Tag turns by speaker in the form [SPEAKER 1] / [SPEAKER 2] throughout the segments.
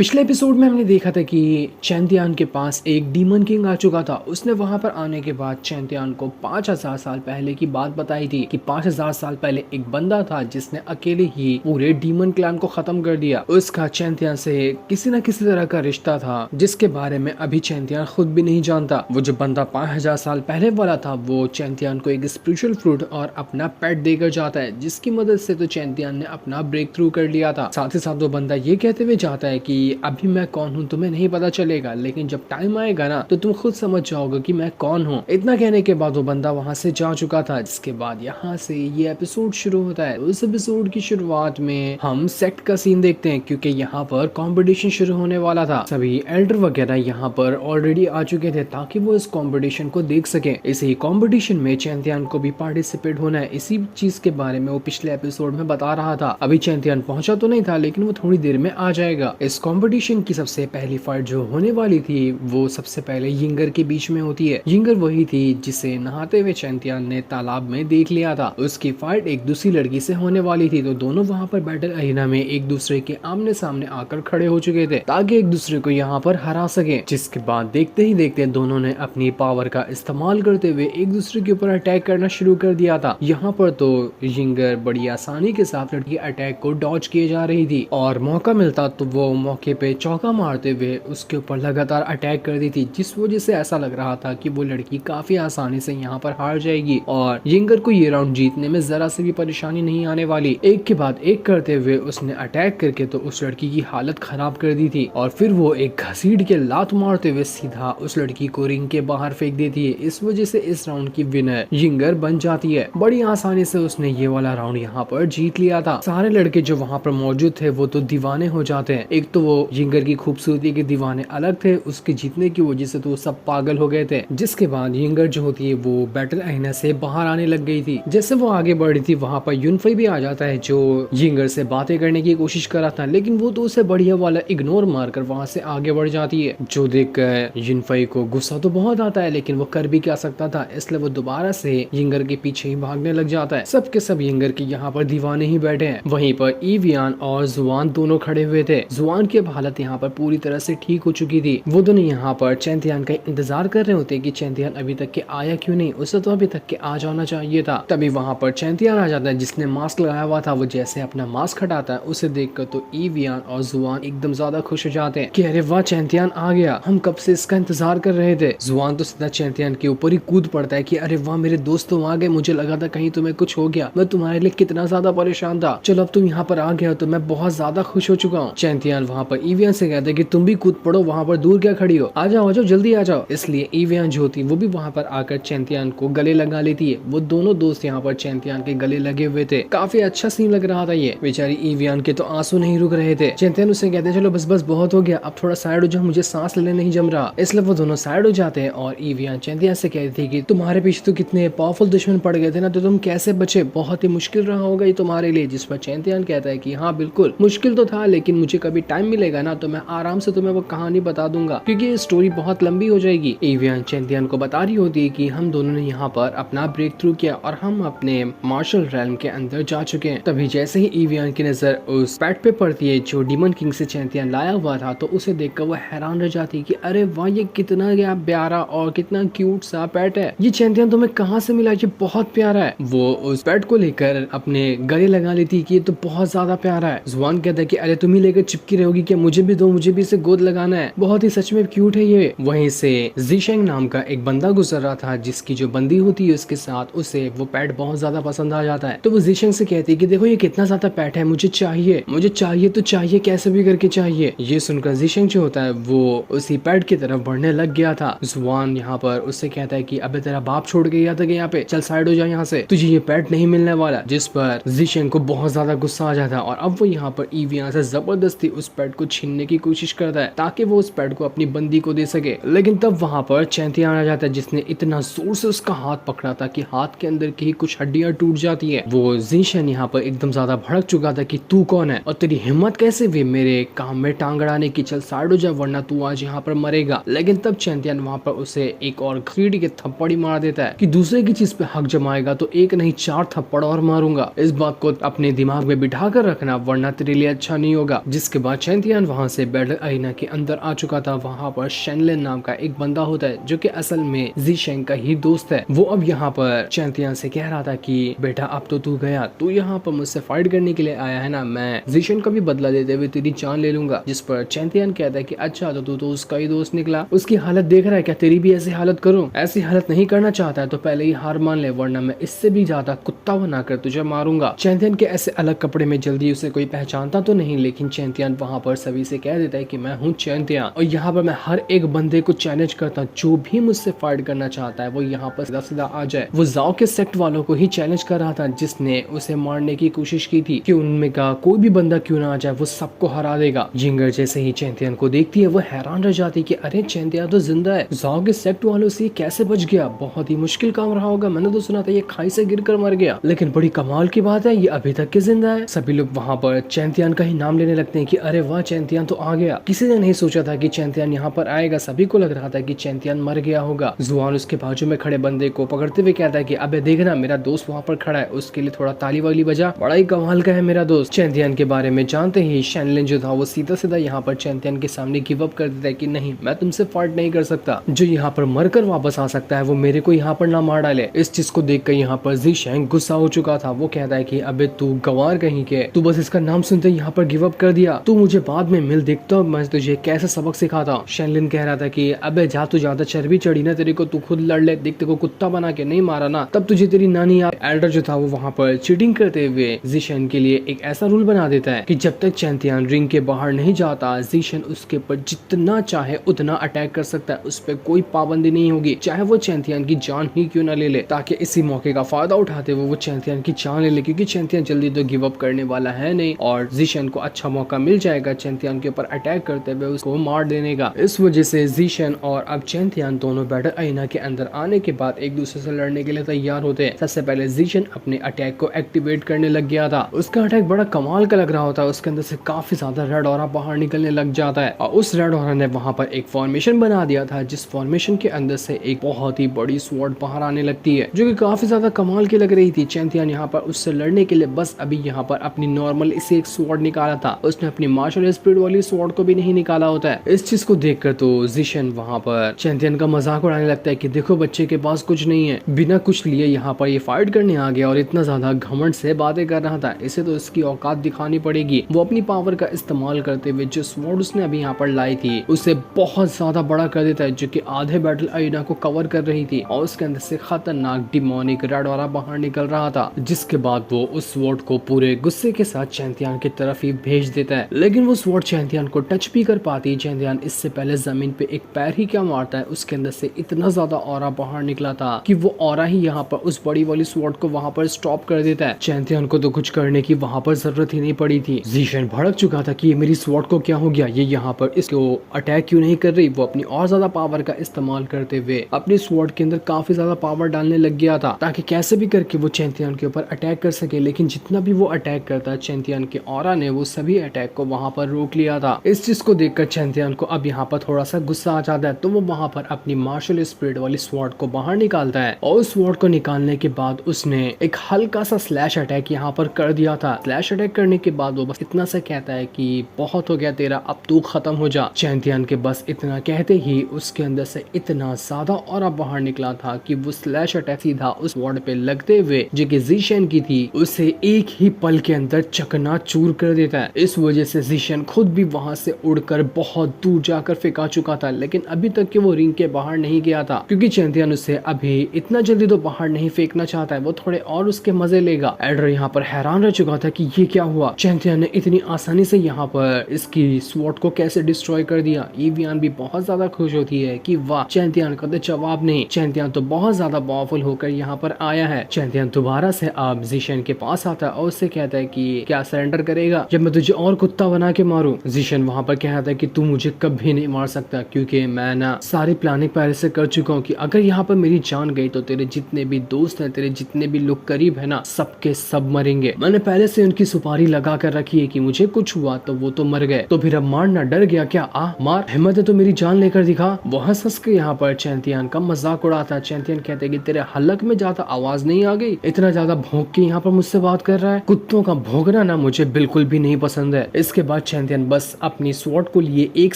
[SPEAKER 1] पिछले एपिसोड में हमने देखा था कि चैंतियान के पास एक डीमन किंग आ चुका था। उसने वहां पर आने के बाद चैंतियान को 5000 साल पहले की बात बताई थी कि 5000 साल पहले एक बंदा था जिसने अकेले ही पूरे डीमन क्लैन को खत्म कर दिया। उसका चैंतियान से किसी न किसी तरह का रिश्ता था जिसके बारे में अभी चैंतियान खुद भी नहीं जानता। वो जो बंदा 5000 साल पहले वाला था वो चैंतियान को एक स्पिरिचुअल फ्रूट और अपना पेट देकर जाता है, जिसकी मदद से तो चैंतियान ने अपना ब्रेक थ्रू कर लिया था। साथ ही साथ वो बंदा ये कहते हुए जाता है कि अभी मैं कौन हूँ तुम्हें नहीं पता चलेगा, लेकिन जब टाइम आएगा ना तो तुम खुद समझ जाओगे कि मैं कौन हूँ। इतना कहने के बाद वो बंदा वहाँ से जा चुका था, जिसके बाद यहाँ से ये एपिसोड शुरू होता है। उस एपिसोड की शुरुआत में हम सेक्ट का सीन देखते हैं क्योंकि यहाँ पर कंपटीशन शुरू होने वाला था। सभी एल्डर वगैरह यहाँ पर ऑलरेडी आ चुके थे ताकि वो इस कंपटीशन को देख सके। इसी कंपटीशन में चैंतियान को भी पार्टिसिपेट होना है। इसी चीज के बारे में वो पिछले एपिसोड में बता रहा था। अभी चैंतियान पहुंचा तो नहीं था लेकिन वो थोड़ी देर में आ जाएगा। इस कंपटीशन की सबसे पहली फाइट जो होने वाली थी वो सबसे पहले यिंगर के बीच में होती है। यिंगर वही थी जिसे नहाते हुए चैंतियान ने तालाब में देख लिया था। उसकी फाइट एक दूसरी लड़की से होने वाली थी, तो दोनों वहाँ पर बैटल अरीना में एक दूसरे के आमने सामने आकर खड़े हो चुके थे ताकि एक दूसरे को यहाँ पर हरा सके। जिसके बाद देखते ही देखते दोनों ने अपनी पावर का इस्तेमाल करते हुए एक दूसरे के ऊपर अटैक करना शुरू कर दिया था। यहाँ पर तो यिंगर बड़ी आसानी के साथ लड़की अटैक को डॉज किए जा रही थी और मौका मिलता तो वो मौके पे चौका मारते हुए उसके ऊपर लगातार अटैक कर दी थी, जिस वजह से ऐसा लग रहा था कि वो लड़की काफी आसानी से यहाँ पर हार जाएगी और यिंगर को ये राउंड जीतने में जरा से भी परेशानी नहीं आने वाली। एक के बाद एक करते हुए उसने अटैक करके तो उस लड़की की हालत खराब कर दी थी और फिर वो एक घसीट के लात मारते हुए सीधा उस लड़की को रिंग के बाहर फेंक देती है। इस वजह से इस राउंड की विनर यिंगर बन जाती है। बड़ी आसानी से उसने ये वाला राउंड यहाँ पर जीत लिया था। सारे लड़के जो वहाँ पर मौजूद थे वो तो दीवाने हो जाते हैं। एक तो वो यिंगर की खूबसूरती के दीवाने अलग थे, उसके जीतने की वजह से तो सब पागल हो गए थे। जिसके बाद यिंगर जो होती है वो बैटल अरीना से बाहर आने लग गई थी। जैसे वो आगे बढ़ रही थी वहाँ पर युनफई भी आ जाता है जो यिंगर से बातें करने की कोशिश कर रहा था, लेकिन वो तो उसे बढ़िया वाला इग्नोर मारकर वहाँ से आगे बढ़ जाती है। जो देखकर युनफई को गुस्सा तो बहुत आता है लेकिन वो कर भी क्या सकता था, इसलिए वो दोबारा से यिंगर के पीछे ही भागने लग जाता है। सबके सब यिंगर के यहाँ पर दीवाने ही बैठे हैं। वहीं पर ईवियान और जुआन दोनों खड़े हुए थे। जुआन की हालत यहाँ पर पूरी तरह से ठीक हो चुकी थी। वो दोनों यहाँ पर चैंतियान का इंतजार कर रहे होते कि चैंतियान अभी तक के आया क्यों नहीं, उसे तो अभी तक के आ जाना चाहिए था। तभी वहाँ पर चैंतियान आ जाता है जिसने मास्क लगाया हुआ था। वो जैसे अपना मास्क हटाता है उसे देखकर तो ईवियान और जुआन एकदम ज्यादा खुश हो जाते हैं कि अरे वाह चैंतियान आ गया, हम कब से इसका इंतजार कर रहे थे। जुआन तो सीधा चैंतियान के ऊपर ही कूद पड़ता है कि अरे वाह मेरे दोस्त तो आ गए, मुझे लगा था कहीं तुम्हें कुछ हो गया, मैं तुम्हारे लिए कितना ज्यादा परेशान था, चलो अब तुम यहाँ पर आ गए हो तो मैं बहुत ज्यादा खुश हो चुका हूँ। चैंतियान वहाँ पर ईवियान से कहते हैं कि तुम भी कूद पड़ो, वहाँ पर दूर क्या खड़ी हो, आ जाओ जल्दी आ जाओ। इसलिए ईवियान जो होती वो भी वहाँ पर आकर चैंतियान को गले लगा लेती है। वो दोनों दोस्त यहाँ पर चैंतियान के गले लगे हुए थे। काफी अच्छा सीन लग रहा था। ये बेचारी ईवियान के तो आंसू नहीं रुक रहे थे। चैंतियान उससे कहते हैं चलो बस बस बहुत हो गया, अब थोड़ा साइड हो जाओ, मुझे सांस लेने नहीं जम रहा। इसलिए वो दोनों साइड हो जाते हैं और ईवियान चैंतियान से कहती थी कि तुम्हारे पीछे तो कितने पावरफुल दुश्मन पड़ गए थे ना, तो तुम कैसे बचे, बहुत ही मुश्किल रहा होगा ये तुम्हारे लिए। जिस पर चैंतियान कहता है कि हाँ बिल्कुल मुश्किल तो था, लेकिन मुझे कभी टाइम मिलेगा ना तो मैं आराम से तुम्हें वो कहानी बता दूंगा क्योंकि ये स्टोरी बहुत लंबी हो जाएगी। ईवियान चैंतियान को बता रही होती है कि हम दोनों ने यहाँ पर अपना ब्रेक थ्रू किया और हम अपने मार्शल रेल्म के अंदर जा चुके हैं। तभी जैसे ही ईवियान की नजर उस पेट पे पड़ती है जो डीमन किंग से चैंतियान लाया हुआ था, तो उसे देखकर वो हैरान रह जाती है कि अरे वाह ये कितना प्यारा और कितना क्यूट सा पेट है, ये चैंतियान तुम्हें कहाँ से मिला, ये बहुत प्यारा है। वो उस पेट को लेकर अपने गले लगा लेती कि ये तो बहुत ज्यादा प्यारा है। जुआन कहता है कि अरे तुम ही लेकर चिपकी रहोगी क्या, मुझे भी दो, मुझे भी इसे गोद लगाना है, बहुत ही सच में क्यूट है ये। वहीं से जीशेंग नाम का एक बंदा गुजर रहा था जिसकी जो बंदी होती है उसके साथ उसे वो पेट बहुत ज्यादा पसंद आ जाता है। तो वो जीशेंग से कहती है कि देखो ये कितना ज्यादा पेट है, मुझे चाहिए तो चाहिए, कैसे भी करके चाहिए। ये सुनकर जीशेंग जो होता है वो उसी पेट की तरफ बढ़ने लग गया था। जुआन यहाँ पर उससे कहता है कि अबे तेरा बाप छोड़ के गया था कि यहाँ पे, चल साइड हो जा यहाँ से, तुझे ये पेट नहीं मिलने वाला। जिस पर जीशेंग को बहुत ज्यादा गुस्सा आ जाता है और अब वो यहाँ पर ईवियान से जबरदस्ती उस पेट को छीनने की कोशिश करता है ताकि वो उस पेट को अपनी बंदी को दे सके। लेकिन तब वहाँ पर चैंतियान आ जाता है जिसने इतना जोर से उसका हाथ पकड़ा था कि हाथ के अंदर की कुछ हड्डियां टूट जाती है। वो जीशन यहाँ पर एकदम ज्यादा भड़क चुका था कि तू कौन है और तेरी हिम्मत कैसे हुई मेरे काम में टांग अड़ाने की, चल साइड हो जा वरना तू आज यहाँ पर मरेगा। लेकिन तब चैंतियान वहाँ पर उसे एक और घसीट के थप्पड़ी मार देता है कि दूसरे की चीज पे हक जमाएगा तो एक नहीं 4 थप्पड़ और मारूंगा। इस बात को अपने दिमाग में बिठा कर रखना वरना तेरे लिए अच्छा नहीं होगा। जिसके बाद चैंतियान चैंतियन वहाँ से बैटल अरीना के अंदर आ चुका था। वहाँ पर शेनलिन नाम का एक बंदा होता है जो कि असल में ज़ीशेंग का ही दोस्त है। वो अब यहाँ पर चैंतियन से कह रहा था कि बेटा अब तो तू गया, तू यहाँ पर मुझसे फाइट करने के लिए आया है ना, मैं ज़ीशेंग का भी बदला देते हुए तेरी जान ले लूंगा। जिस पर चैंतियन कहता है कि अच्छा तो तू तो उसका ही दोस्त निकला, उसकी हालत देख रहा है क्या, तेरी भी ऐसी हालत करूं? ऐसी हालत नहीं करना चाहता है तो पहले ही हार मान ले, वरना मैं इससे भी ज्यादा कुत्ता बनाकर तुझे मारूंगा। चैंतियन के ऐसे अलग कपड़े में जल्दी उसे कोई पहचानता तो नहीं, लेकिन चैंतियन वहाँ पर सभी से कह देता है कि मैं हूँ चैंतियन और यहाँ पर मैं हर एक बंदे को चैलेंज करता हूँ, जो भी मुझसे फाइट करना चाहता है वो यहाँ पर सीधा सीधा आ जाए। वो जाओ के सेक्ट वालों को ही चैलेंज कर रहा था जिसने उसे मारने की कोशिश की थी कि उनमें का कोई भी बंदा क्यों ना आ जाए वो सबको हरा देगा। जिंगर जैसे ही चैंतियन को देखती है वो हैरान रह जाती कि अरे चैंतियन तो जिंदा है, जाओ के सेक्ट वालों से कैसे बच गया? बहुत ही मुश्किल काम रहा होगा, मैंने तो सुना था ये खाई से गिरकर मर गया, लेकिन बड़ी कमाल की बात है ये अभी तक के जिंदा है। सभी लोग वहाँ पर चैंतियन का ही नाम लेने लगते हैं कि अरे वाह चैंतियन तो आ गया। किसी ने नहीं सोचा था कि चैंतियन यहाँ पर आएगा, सभी को लग रहा था कि चैंतियन मर गया होगा। जुआन उसके बाजू में खड़े बंदे को पकड़ते हुए कहता है कि अबे देखना मेरा दोस्त वहाँ पर खड़ा है, उसके लिए थोड़ा ताली वाली बजा, बड़ा ही कमाल का है मेरा दोस्त। चैंतियन के बारे में जानते ही शेनलिन जो था वो सीधा सीधा यहाँ पर चैंतियन के सामने गिव अप कर देता है कि नहीं मैं तुमसे फाइट नहीं कर सकता, जो यहाँ पर मरकर वापस आ सकता है वो मेरे को यहाँ पर ना मार डाले। इस चीज को देखकर यहाँ पर ज़ीशेंग गुस्सा हो चुका था। वो कहता है कि अबे तू गंवार कहीं के, तू बस इसका नाम सुनते यहाँ पर गिव अप कर दिया, तू मुझे बाद में मिल, देखता हूँ मैं तुझे कैसे सबक सिखाता हूँ। शेनलिन कह रहा था कि अबे जा तू ज्यादा चर्बी चढ़ी ना तेरे को, तू खुद लड़ ले, देख तेरे को कुत्ता बना के नहीं मारा ना तब तुझे तेरी नानी एल्डर जो था वो वहाँ पर चीटिंग करते हुए ज़ीशेंग के लिए एक ऐसा रूल बना देता है कि जब तक चैंतियन रिंग के बाहर नहीं जाता ज़ीशेंग उसके ऊपर जितना चाहे उतना अटैक कर सकता है, उस पर कोई पाबंदी नहीं होगी, चाहे वो चैंतियन की जान ही क्यों ना ले ले, ताकि इसी मौके का फायदा उठाते हुए वो चैंतियन की जान ले ले, क्योंकि चैंतियन जल्दी तो गिव अप करने वाला है नहीं और ज़ीशेंग को अच्छा मौका मिल जाएगा चैंतियन के ऊपर अटैक करते हुए उसको मार देने का। इस वजह से ज़ीशेंग और अब चैंतियन दोनों बैटल अरीना के अंदर आने के बाद एक दूसरे से लड़ने के लिए तैयार होते हैं। सबसे पहले ज़ीशेंग अपने अटैक को एक्टिवेट करने लग गया था। उसका अटैक बड़ा कमाल का लग रहा होता है, उसके अंदर से काफी ज्यादा रेड ऑरा बाहर निकलने लग जाता है और उस रेड ऑरा ने वहां पर एक फॉर्मेशन बना दिया था, जिस फॉर्मेशन के अंदर से एक बहुत ही बड़ी स्वॉर्ड बाहर आने लगती है जो कि काफी ज्यादा कमाल की लग रही थी। चैंतियन यहाँ पर उससे लड़ने के लिए बस अभी यहाँ पर अपनी नॉर्मल इसे एक स्वॉर्ड निकाला था, उसने अपनी मार्शल स्पिरिट वाली स्वॉर्ड को भी नहीं निकाला होता है। इस चीज को देखकर तो ज़ीशेंग वहाँ पर चैंतियन का मजाक उड़ाने लगता है कि देखो बच्चे के पास कुछ नहीं है, बिना कुछ लिए यहाँ पर ये फाइट करने आ गया और इतना ज्यादा घमंड से बातें कर रहा था, इसे तो इसकी औकात दिखानी पड़ेगी। वो अपनी पावर का इस्तेमाल करते हुए जो स्वॉर्ड उसने अभी यहाँ पर लाई थी उसे बहुत ज्यादा बड़ा कर देता है, जो कि आधे बैटल अरीना को कवर कर रही थी और उसके अंदर से खतरनाक डिमोनिक रेड ऑरा बाहर निकल रहा था, जिसके बाद वो उस स्वॉर्ड को पूरे गुस्से के साथ चैंतियन की तरफ ही भेज देता है। लेकिन वो स्वॉर्ड चैंतियन को टच भी कर पाती, चैंतियन इससे पहले जमीन पे एक पैर ही क्या मारता है, उसके अंदर से इतना ज्यादा ऑरा बाहर निकला था कि वो ऑरा ही यहाँ पर उस बड़ी वाली स्वॉर्ड को वहाँ पर स्टॉप कर देता है। चैंतियन को तो कुछ करने की वहाँ पर जरूरत ही नहीं पड़ी थी। ज़ीशेंग भड़क चुका था कि ये मेरी स्वॉर्ड को क्या हो गया, ये यहाँ पर इसको अटैक क्यों नहीं कर रही। वो अपनी और ज्यादा पावर का इस्तेमाल करते हुए अपनी स्वॉर्ड के अंदर काफी ज्यादा पावर डालने लग गया था ताकि कैसे भी करके वो चैंतियन के ऊपर अटैक कर सके। लेकिन जितना भी वो अटैक करता चैंतियन के ऑरा ने वो सभी अटैक को वहाँ पर रोक लिया था। इस चीज को देखकर चैंतियन को अब यहाँ पर थोड़ा सा गुस्सा आ जाता है, तो वो वहाँ पर अपनी मार्शल स्पिरिट वाली स्वॉर्ड को बाहर निकालता है और उस स्वॉर्ड को निकालने के बाद उसने एक हल्का सा स्लैश अटैक यहाँ पर कर दिया था। स्लैश अटैक करने के बाद वो बस इतना सा कहता है कि बहुत हो गया तेरा, अब तू खत्म हो जा। चैंतियन के बस इतना कहते ही उसके अंदर से इतना ज्यादा ऑरा बाहर निकला था कि वो स्लैश अटैक सीधा उस स्वॉर्ड पे लगते हुए जो कि ज़ीशेंग की थी उसे एक ही पल के अंदर चकनाचूर कर देता है। इस वजह से ज़ीशेंग खुद भी वहां से उड़कर बहुत दूर जाकर फेंका चुका था, लेकिन अभी तक के वो रिंग के बाहर नहीं गया था क्योंकि चैंतियन उसे अभी इतना जल्दी तो बाहर नहीं फेंकना चाहता है, वो थोड़े और उसके मजे लेगा। एल्डर यहाँ पर हैरान रह चुका था कि ये क्या हुआ, चैंतियन ने इतनी आसानी से यहाँ पर इसकी स्वॉर्ड को कैसे डिस्ट्रॉय कर दिया। ईवियन भी बहुत ज्यादा खुश होती है कि वाह चैंतियन का तो जवाब नहीं, चैंतियन तो बहुत ज्यादा पावरफुल होकर यहाँ पर आया है। चैंतियन दोबारा से अब ज़ीशेंग के पास आता है और उससे कहता है कि क्या सरेंडर करेगा जब मैं तुझे और कुत्ता बना के मारूं। ज़ीशेंग वहाँ पर कहता है कि तू मुझे कभी नहीं मार सकता क्योंकि मैं ना सारी प्लानिंग पहले से कर चुका हूँ कि अगर यहाँ पर मेरी जान गई तो तेरे जितने भी दोस्त हैं, तेरे जितने भी लोग करीब है ना, सबके सब मरेंगे। मैंने पहले से उनकी सुपारी लगा कर रखी है कि मुझे कुछ हुआ तो वो तो मर गए, तो फिर अब मारना डर गया क्या, आ मार, हिम्मत है तो मेरी जान लेकर दिखा। वो हंस के यहाँ पर चैंतियन का मजाक उड़ाता है। चैंतियन कहते हैं कि तेरे हलक में ज्यादा आवाज नहीं आ गई, इतना ज्यादा भौंक के यहाँ पर मुझसे बात कर रहा है। कुत्तों का भौंकना ना मुझे बिल्कुल भी नहीं पसंद है। इसके बाद चैंतियन बस अपनी स्वॉर्ड को लिए 1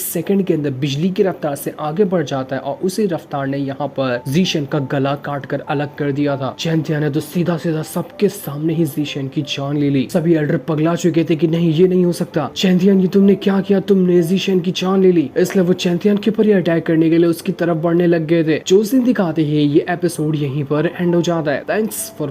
[SPEAKER 1] सेकंड के अंदर बिजली की रफ्तार से आगे बढ़ जाता है और उसी रफ्तार ने यहाँ पर जीशन का गला काट कर अलग कर दिया था। चैंतियन ने तो सीधा सीधा सबके सामने ही जीशन की जान ले ली। सभी एल्डर पगला चुके थे कि नहीं, ये नहीं हो सकता। चैंतियन, ये तुमने क्या किया? तुमने जीशन की जान ले ली। इसलिए वो चैंतियन के ऊपर ही अटैक करने के लिए उसकी तरफ बढ़ने लग गए थे। जो दिन दिखाते हैं ये एपिसोड यहीं पर एंड हो जाता है। Thanks for